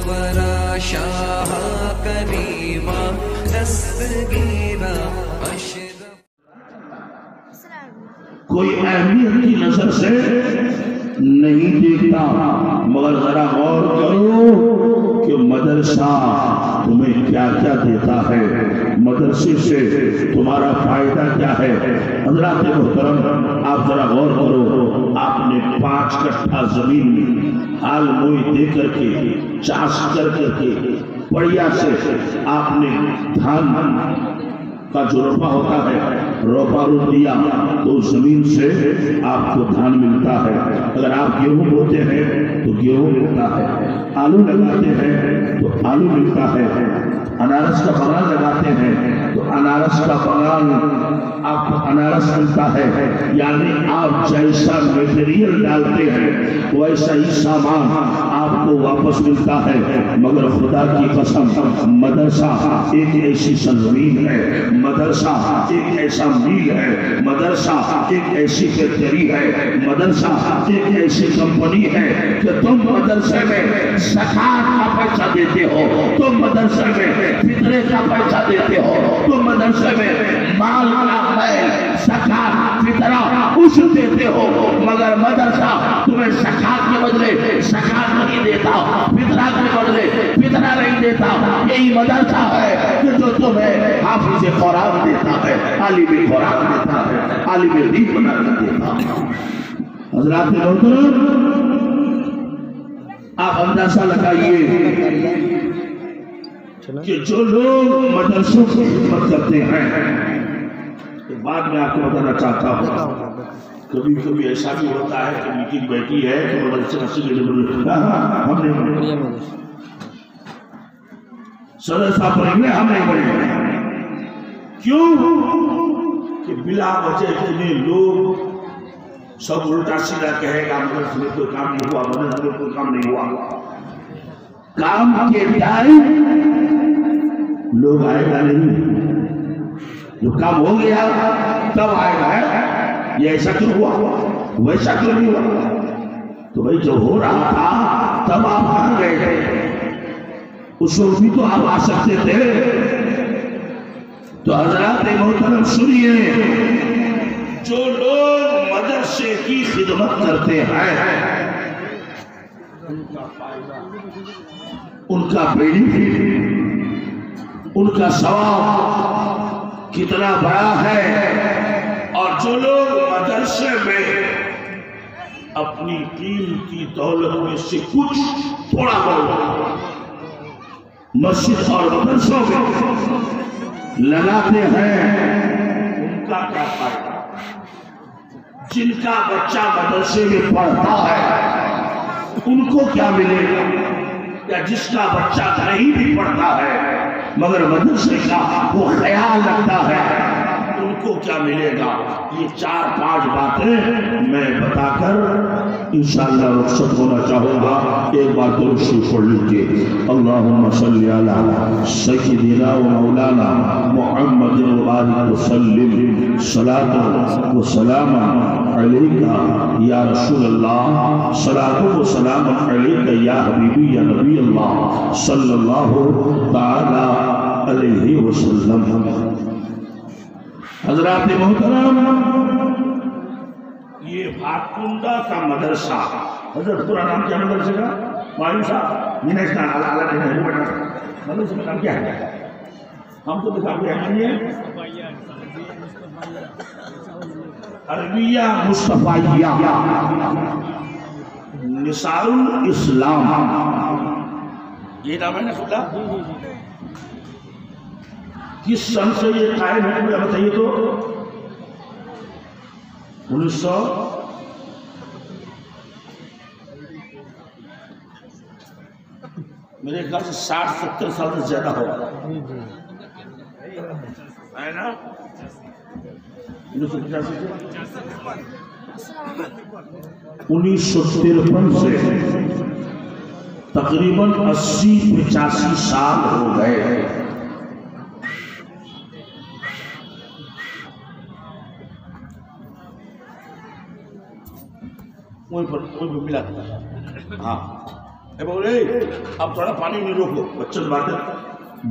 ورا شاہ کریمہ دستگیرہ اشرف. کوئی اہمیت کی نظر سے نہیں دیکھتا، مگر ذرا غور کرو کہ مدرسہ تمہیں کیا کیا دیتا ہے، مدرسے سے تمہارا فائدہ کیا ہے. حضرات محترم، آپ ذرا غور کرو، آپ نے 5 کٹھا زمین حال موئی دے کر کے چاس کر کے بڑھیا سے آپ نے دھان کا جو روپا ہوتا ہے روپا رو دیا تو زمین سے آپ کو دھان ملتا ہے. اگر آپ گیہوں بوتے ہیں تو گیہوں ملتا ہے، آلو لگاتے ہیں تو آلو ملتا ہے، انارس کا باغان لگاتے ہیں تو انارس کا باغان آپ کو انارس ملتا ہے. یعنی آپ جیسا میٹیریل ڈالتے ہیں ویسا ہی سامان آپ کو واپس ملتا ہے. مگر خدا کی قسم، مدرسہ ایک ایسی سرزمین ہے، مدرسہ ایک ایسا میل ہے، مدرسہ ایک ایسی فیکٹری ہے، مدرسہ ایک ایسی کمپنی ہے کہ تم مدرسے میں زکوٰۃ کا پیسہ دیتے ہو، تم مدرسے میں فطرے کا پیسہ دیتے ہو، تم مدرسے میں مال کا بیل زکوٰۃ فطرہ کچھ دیتے ہو، مگر مدرسہ تمہیں زکوٰۃ کے بدلے زکوٰۃ نہیں دیتا، فطرہ کے بدلے فطرہ نہیں دیتا. یہی مدرسہ ہے کہ جو تمہیں حافظ قرآن دیتا ہے، عالم قرآن دیتا ہے، عالم دین بنا کر دیتا ہے. حضرات محترم، آپ اندازہ لگائیے کہ جو لوگ مدرسوں کی خدمت کرتے ہیں، بعد میں آپ کو بتانا چاہتا ہوں، کبھی کبھی ایسا بھی ہوتا ہے کہ میٹنگ بیٹھی ہے کہ مدرسے ہم نے صدر صاحب پڑھیں گے، ہم نہیں پڑھیں گے. کیوں کہ بلا وجہ اتنے لوگ سب الٹا سیدھا کہے گا مدرسے میں کوئی کام نہیں ہوا، مدرسے میں کوئی کام نہیں ہوا. کام کے ٹائم لوگ آئے گا نہیں، جو کام ہو گیا تب آئے گا. یہ ایسا کیوں ہوا، ویسا کیوں نہیں ہوا؟ تو بھائی جو ہو رہا تھا تب آپ کہاں گئے تھے؟ اس وقت بھی تو آپ آ سکتے تھے. تو حضرات محترم سنیے، جو لوگ مدرسے کی خدمت کرتے ہیں ان کا بینیفٹ، ان کا ثواب کتنا بڑا ہے. اور جو لوگ مدرسے میں اپنی قیمتی دولت میں سے کچھ تھوڑا بہت مسجد اور مدرسوں میں لگاتے ہیں ان کا کیا فائدہ؟ جن کا بچہ مدرسے میں پڑھتا ہے ان کو کیا ملے گا؟ یا جس کا بچہ نہیں بھی پڑھتا ہے مگر مدرسے کا وہ خیال رکھتا ہے ان کو کیا ملے گا؟ یہ 4-5 باتیں میں بتا کر انشاءاللہ رخصت ہونا چاہوں گا. ایک بار درود شریف پڑھ لیجیے. اللہم صلی علی سیدنا و مولانا محمد وبارک وسلم، صلاۃ و سلام علیکہ یا رسول اللہ، صلاۃ و سلام علیکہ یا حبیبی یا نبی اللہ صلی اللہ تعالی علیہ وسلم. حضرات محترم، یہ بھاٹکنڈہ کا مدرسہ، حضرت پورا نام کیا مدرسے کا؟ معلوم صاحب نیشنل مدرسے کا نام کیا ہے؟ ہم کو دکھاتے ہیں عربیہ مصطفیہ نثار الاسلام، یہ نام ہے نا خدا. کس سن سے یہ قائم ہے مجھے بتائیے تو؟ 1900 میرے خیال سے 60-70 سال سے زیادہ ہوگا ہے نا. 1953 سے تقریباً 80-85 سال ہو گئے. کوئی پر ملا تھا. ہاں بولے اب تھوڑا پانی نہیں روکو، بچوں باتیں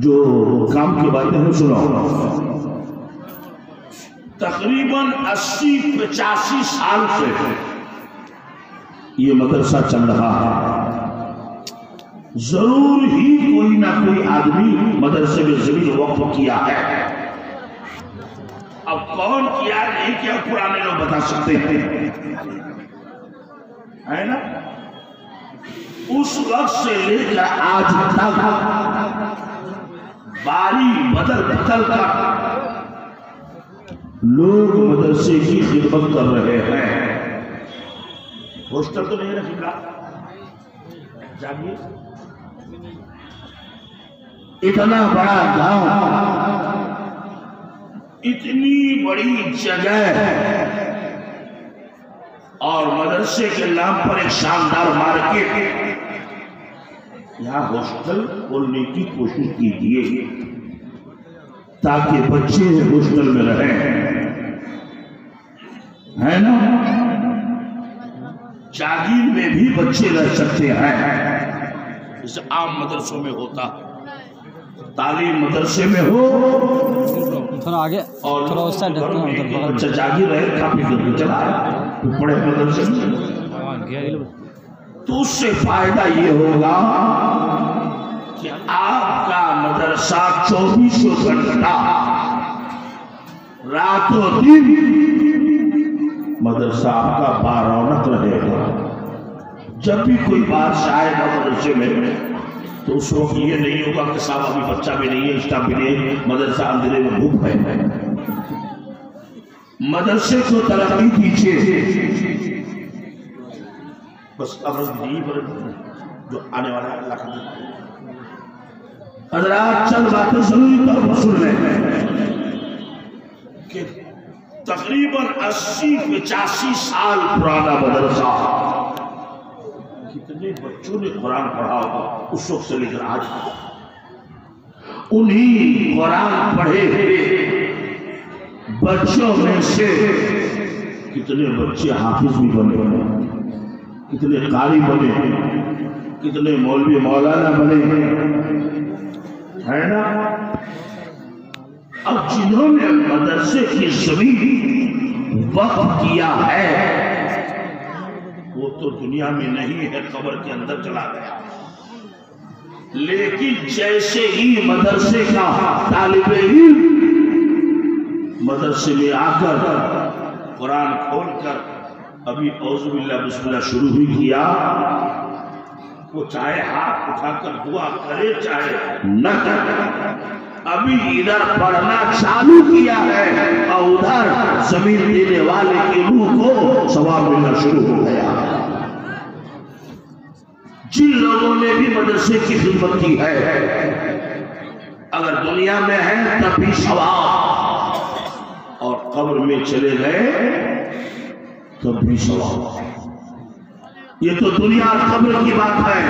جو کام کی باتیں ہیں سنو. تقریباً 80-85 سال سے یہ مدرسہ چل رہا ہے. ضرور ہی کوئی نہ کوئی آدمی مدرسے میں زمین وقف کیا ہے. اب کون کیا نہیں کیا پرانے لوگ بتا سکتے ہیں، ہے نا؟ اس وقت سے لے کر آج تک باری بدل بدل کر لوگ مدرسے کی خدمت کر رہے ہیں. ہاسٹل تو نہیں رکھے گا، جاگیے. اتنا بڑا گاؤں، اتنی بڑی جگہ اور مدرسے کے نام پر ایک شاندار مارکیٹ، یہاں ہاسٹل کھولنے کی کوشش کیجیے تاکہ بچے ہاسٹل میں رہیں، ہے نا؟ جاگیر میں بھی بچے رہ سکتے ہیں جیسے عام مدرسوں میں ہوتا. تعلیم مدرسے میں ہو تھوڑا آگے اور تھوڑا اس سائڈ بچہ جاگیر رہے، کافی دیر چلا پڑے مدرسے میں، تو اس سے فائدہ یہ ہوگا کہ آپ کا مدرسہ 24 گھنٹہ رات و دن مدرسہ آپ کا بارونق رہے گا. جب بھی کوئی بات آئے گا مدرسے میں تو اس وقت یہ نہیں ہوگا کہ صاحب ابھی بچہ بھی نہیں ہے، اسٹاف بھی نہیں ہے، مدرسہ اندھیرے میں گھوم ہے. مدرسے کو ترقی دیجیے، بس قبر دی پر جو آنے والا ہے اللہ کا. حضرات چند باتیں ضروری طور پر سن لیں کہ تقریباً 80-85 سال پرانا مدرسہ، کتنے بچوں نے قرآن پڑھا ہوگا اس وقت سے لے کر آج. انہی قرآن پڑھے ہوئے بچوں میں سے کتنے بچے حافظ بھی بنے، کتنے قاری بنے، کتنے مولوی مولانا بنے، ہے نا؟ اب جنہوں نے مدرسے کی زمین وقف کیا ہے وہ تو دنیا میں نہیں ہے، قبر کے اندر چلا گیا. لیکن جیسے ہی مدرسے کا طالب علم مدرسے میں آ کر قرآن کھول کر ابھی اعوذ باللہ بسم اللہ شروع ہی کیا، وہ چاہے ہاتھ اٹھا کر دعا کرے چاہے نہ کرے، ابھی ادھر پڑھنا چالو کیا ہے اور ادھر زمین دینے والے کی روح کو ثواب ملنا شروع ہو گیا. جن لوگوں نے بھی مدرسے کی خدمت کی ہے اگر دنیا میں ہے تب بھی ثواب، اور قبر میں چلے گئے تب بھی ثواب. یہ تو دنیا اور قبر کی بات ہے.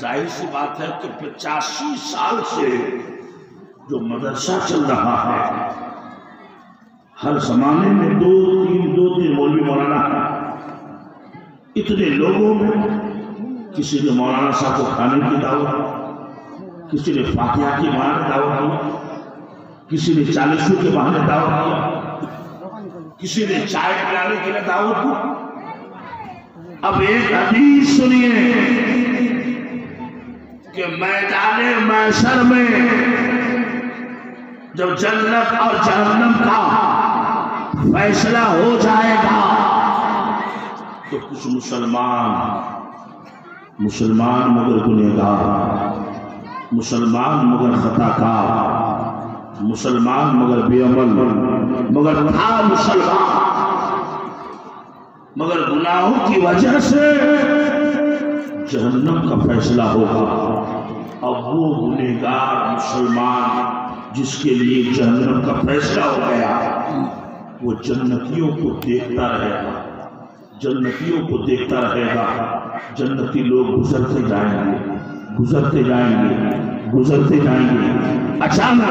ظاہر سی بات ہے کہ 85 سال سے جو مدرسہ چل رہا ہے، ہر زمانے میں دو تین مولوی مولانا ہے. اتنے لوگوں میں کسی نے مولانا صاحب کو کھانے کی دعوت، کسی نے فاتحہ کی بہانے دعوت دی، کسی نے 40 کے بہانے دعوت دیا، کسی نے چائے پلانے کے لیے دعوت دی. اب ایک حدیث سنیے کہ میدان محشر میں جب جنت اور جہنم کا فیصلہ ہو جائے گا تو کچھ مسلمان مگر گنہگار، مسلمان مگر خطا کار، مسلمان مگر بے عمل، مگر تھا مسلمان مگر گناہوں کی وجہ سے جہنم کا فیصلہ ہوگا. اب وہ گنہگار مسلمان جس کے لیے جہنم کا فیصلہ ہو گیا وہ جنتیوں کو دیکھتا رہے گا، جنتیوں کو دیکھتا رہے گا. جنتی لوگ گزرتے جائیں گے، گزرتے جائیں گے، گزرتے جائیں گے. اچانک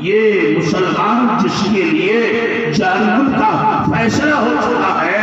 یہ مسلمان جس کے لیے جہنم کا فیصلہ ہو چکا ہے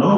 9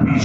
20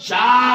4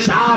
4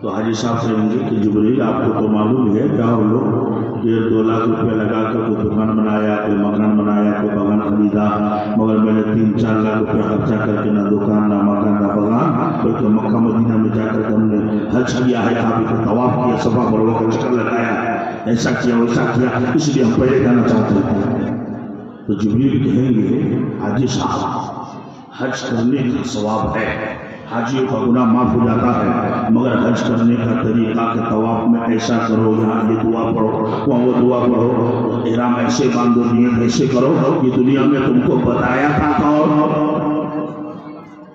تو حاجی صاحب کہیں گے کہ جبریل آپ کو تو معلوم ہے کیا وہ لوگ 1.5-2 لاکھ روپے لگا کر کوئی دکان بنایا، کوئی مکان بنایا، کوئی بغان خریدا، مگر میں نے 3-4 لاکھ روپے خرچہ کر کے نہ دکان نہ مکان نہ بغان، بلکہ مکہ مدینہ میں جا کر ہم نے حج کیا ہے، کعبے کا طواف کیا، صفا مروہ کا چکر لگایا، ایسا کیا ویسا کیا، اس لیے ہم پہلے جانا چاہتے ہیں۔ تو جبریل کہیں گے حاجی صاحب حج کرنے کا ثواب ہے، حاجیوں کا گناہ معاف ہو جاتا ہے، مگر حج کرنے کا طریقہ کہ طواف میں ایسا کرو، یہاں یہ دعا پڑھو، وہاں وہ دعا پڑھو، احرام ایسے باندھو، نیت ایسے کرو، یہ دنیا میں تم کو بتایا تھا کون؟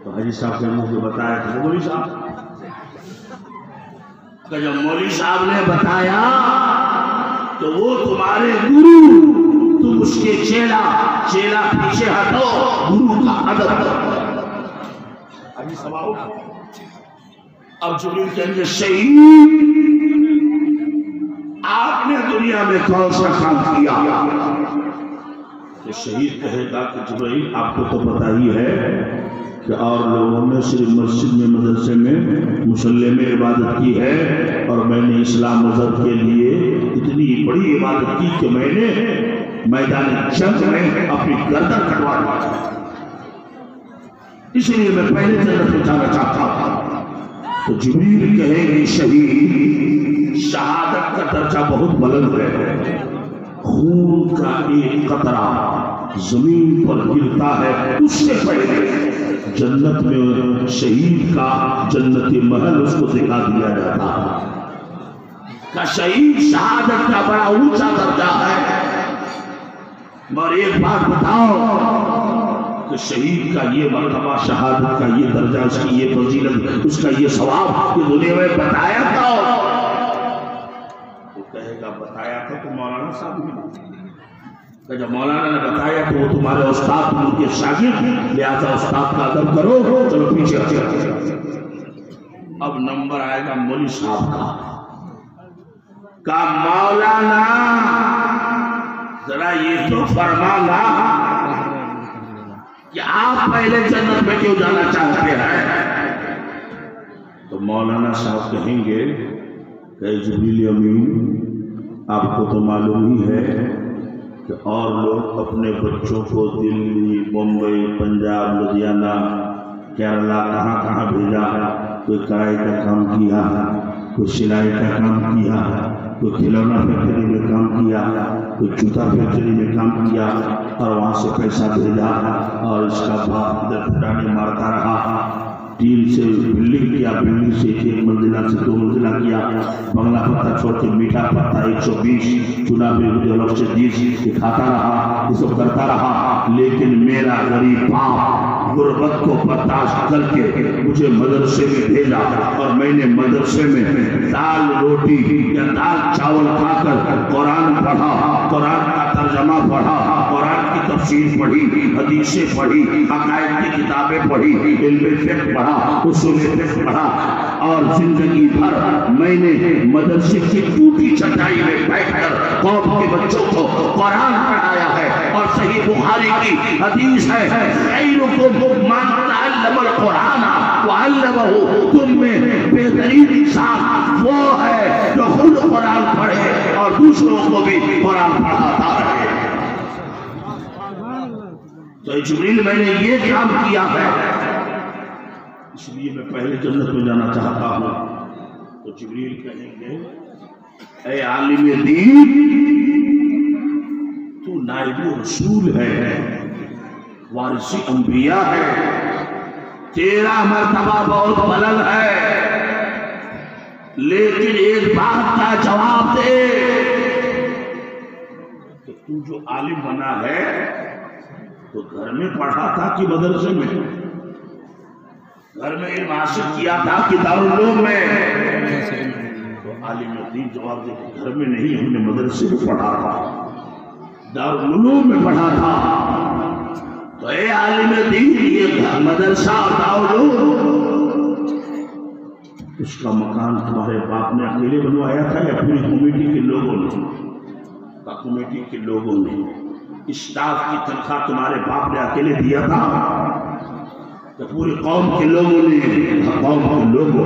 تو حاجی صاحب نے مجھے بتایا تھا مولوی صاحب، کہ جب مولوی صاحب نے بتایا تو وہ تمہارے گرو، تم اس کے چیلا پیچھے ہٹو، گرو کا ادب کرو۔ ابھی سوال اب جبریل کہیں گے شہید آپ نے دنیا میں کون سا کام کیا؟ تو شہید کہے گا کہ جبریل آپ کو تو پتہ ہی ہے کہ اور لوگوں نے صرف مسجد میں مدرسے میں مصلی میں عبادت کی ہے، اور میں نے اسلام مذہب کے لیے اتنی بڑی عبادت کی کہ میں نے میدان جنگ میں اپنی گردن کٹوا دی، اس لیے میں پہلے جنت میں جانا چاہتا تھا۔ تو جبریل کہیں گے شہید شہادت کا درجہ بہت بلند ہے، خون کا ایک قطرہ زمین پر گرتا ہے اس سے پہلے جنت میں شہید کا جنتی محل اس کو دکھا دیا جاتا ہے کہ شہید شہادت کا بڑا اونچا درجہ ہے۔ اور ایک بات بتاؤ کہ شہید کا یہ مرتبہ، شہادت کا یہ درجہ، اس کی یہ فضیلت، اس کا یہ ثواب یہ دنیا میں بتایا تھا؟ وہ کہے گا بتایا تھا تو مولانا صاحب نے، کہ جب مولانا نے بتایا تو وہ تمہارے استاد ان کے شاگرد، لہذا استاد کا ادب کرو، چلو پیچھے ہٹو۔ اب نمبر آئے گا مولوی صاحب کا مولانا ذرا یہ تو فرمانا کہ آپ پہلے جنت میں کیوں جانا چاہتے ہیں؟ تو مولانا صاحب کہیں گے کہ جبریل امین آپ کو تو معلوم ہی ہے کہ اور لوگ اپنے بچوں کو دلی، بمبئی، پنجاب، لدھیانہ، کیرلا کہاں بھیجا، کوئی کڑھائی کا کام کیا، کوئی سلائی کا کام کیا، کوئی کھلونا فیکٹری میں کام کیا، کوئی جوتا فیکٹری میں کام کیا، اور وہاں سے پیسہ بھیجا، اور اس کا باپ ادھر پھٹانے مارتا رہا، ٹین سے بلڈنگ کیا، بلڈنگ سے 1 منزلہ سے 2 منزلہ کیا، بنگلہ پتہ چھوڑ کے میٹھا پتہ 120، چنا بھی سے 10 یہ کھاتا رہا، یہ سب کرتا رہا، لیکن میرا غریب باپ غربت کو برداشت کر کے مجھے مدرسے میں بھیجا، اور میں نے مدرسے میں دال روٹی یا دال چاول کھا کر قرآن پڑھا، قرآن کا ترجمہ پڑھا، قرآن کی تفسیر پڑھی، حدیثیں پڑھی، عقائد کی کتابیں پڑھی، علم فقہ پڑھا، اصول فقہ پڑھا، اور زندگی بھر میں نے مدرسے کی ٹوٹی چٹائی میں بیٹھ کر قوم کے بچوں کو قرآن پڑھایا ہے، اور صحیح بخاری کی حدیث ہے خیرکم من تعلم القرآن وعلمہ، تم میں بہترین انسان وہ ہے جو خود قرآن پڑھے اور دوسروں کو بھی قرآن پڑھاتا رہے۔ تو جبریل میں نے یہ کام کیا ہے، اس لیے میں پہلے جنت میں جانا چاہتا ہوں۔ تو جبریل کہیں گے اے عالم دین، تو نائب رسول ہے، وارث انبیاء ہے، تیرا مرتبہ بہت بلند ہے، لیکن ایک بات کا جواب دے کہ تو جو عالم بنا ہے تو گھر میں پڑھا تھا کہ مدرسے میں؟ گھر میں علم حاصل کیا تھا کہ دارالعلوم میں؟ تو عالم دین جواب دے کہ گھر میں نہیں، ہم نے مدرسے میں پڑھا تھا، دارالعلوم میں پڑھا تھا۔ تو اے عالم دین، یہ مدرسہ دارالعلوم اس کا مکان تمہارے باپ نے اکیلے بنوایا تھا یا پوری کمیٹی کے لوگوں نے؟ کمیٹی کے لوگوں نے۔ اسٹاف کی تنخواہ تمہارے باپ نے اکیلے دیا تھا کہ پوری قوم کے لوگوں نے؟ قوم کے لوگوں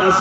10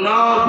9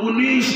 19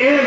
1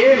1